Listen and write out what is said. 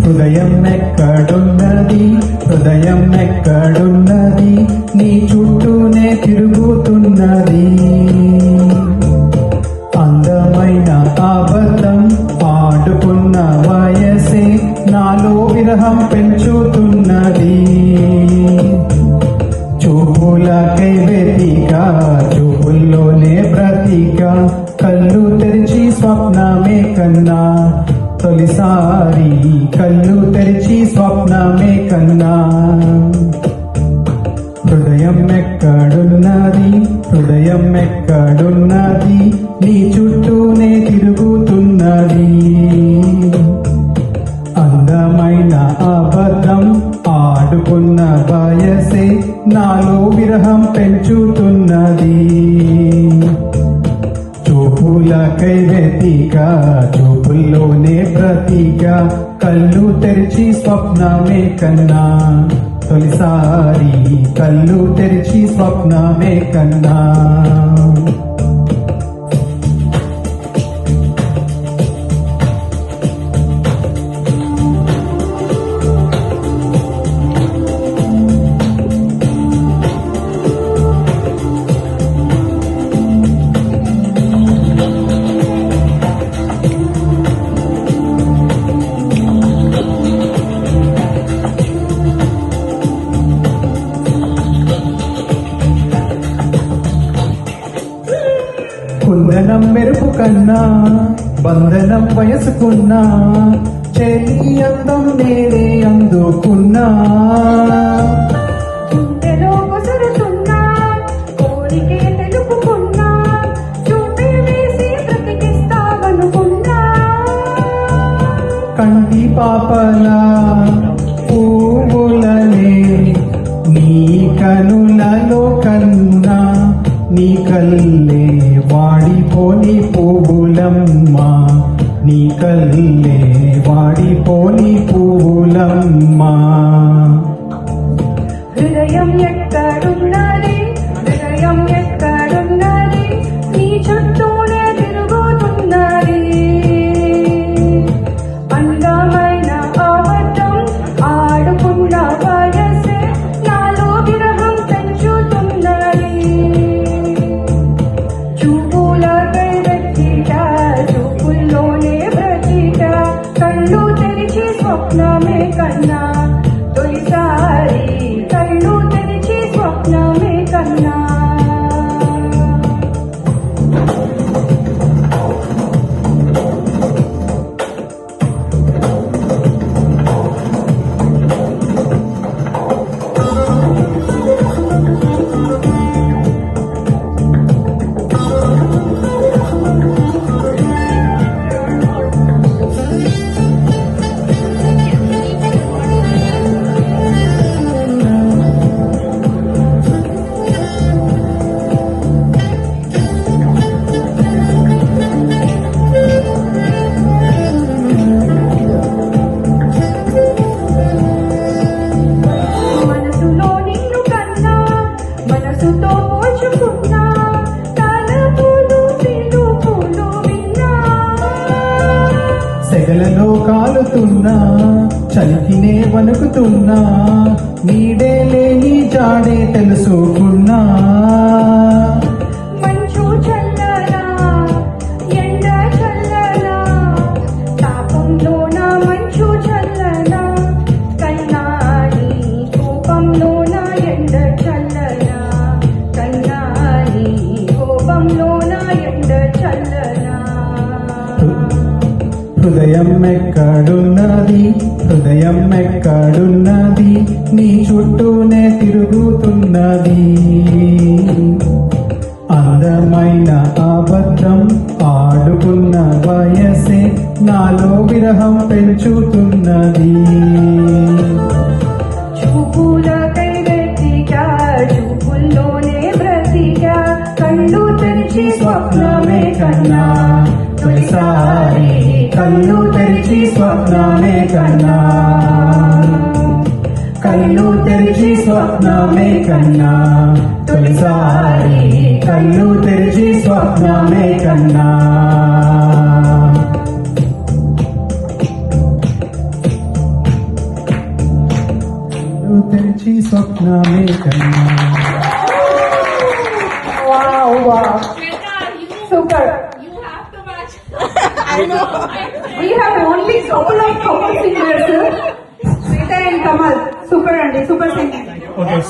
హృదయం ఎక్కడున్నది, హృదయం ఎక్కడున్నది, నీ చుట్టూనే తిరుగుతున్నది. అందమైన అబద్ధం ఆడుకున్న వయసే నాలో విరహం పెంచుతున్నది. చూపులకై వెతిక, చూపుల్లోనే బ్రతిక, కళ్ళు తెరిచి స్వప్నమే కన్నా తొలిసారి, కళ్ళు తెరిచి స్వప్నమే కన్నా. హృదయం ఎక్కడున్నది, హృదయం ఎక్కడున్నది, నీ చుట్టూనే తిరుగుతున్నది. అందమైన అబద్ధం ఆడుకున్న వయసే నాలో విరహం పెంచుతున్నది. చూపులకై వెతిక, చూపుల్లోనే బ్రతిక, కళ్ళు తెరిచి స్వప్నమే కన్నా తొలిసారి, కళ్ళు తెరిచి స్వప్నమే కన్నా. కుందనం మెరుపు కన్నా బంధనం వయసుకున్నా, చెలి అందం నేనే అందుకున్నా. గుండెలో కుసురుతున్నా, కోరికే తెలుపుకున్నా, చూపే వేసి బ్రతికిస్తావనుకున్నా. కంటి పాపలా పువ్వులనే నీ కనులలో కన్నా, నీ కల్లే వాడిపోని పువ్వులమ్మా, నీ కల్లే వాడిపోని పువ్వులమ్మా. హృదయం ఎక్కడున్నది, హృదయం ఎక్కడున్నది, నీ చుట్టూనే తిరుగుతున్నది. అందమైన అబద్ధం ఆడుకున్న వయసే నాలో విరహం పెంచుతున్నది. చూపులకై వెతిక, చూపుల్లోనే బ్రతిక, కళ్ళు తెరిచి స్వప్నమే కన్నా తొలిసారి, కళ్ళు తెరిచి స్వప్నమే కన్నా. మనసులో నిన్ను కన్నా, మనసుతో పోల్చుకున్నా, తలపులు పిలుపులు విన్నా. సెగలలో కాలుతున్నా, చలికినే వణుకుతున్నా, నీడే లేని జాడే తెలుసుకున్నా. మంచు చల్లనా, ఎండ చల్లనా, తాపంలోన మంచు చల్లనా, కన్నాని కోపంలోన ఎండ చల్లనా, కన్నాని కోపంలోన ఎండ చల్లనా. హృదయం ఎక్కడున్నది, హృదయం ఎక్కడున్నది, నీ చుట్టూనే తిరుగుతున్నది. అందమైన నిజమైన అబద్ధం ఆడుకున్న వయసే నాలో విరహం పెంచుతున్నది. చూపులకై వెతికా చూపుల్లోనే బ్రతికా కళ్ళు తెరిచి స్వప్నమే కన్నా తొలిసారి కళ్ళు తెరిచి స్వప్నమే కన్నా, కళ్ళు తెరిచి స్వప్నమే కన్నా, తొలిసారి కళ్ళు తెరిచి స్వప్నమే కన్నా. కళ్ళు తెరిచి స్వప్నమే కన్నా. Wow wow super I know. we have only couple of singers Shweta and Kamal super and super singing. Okay.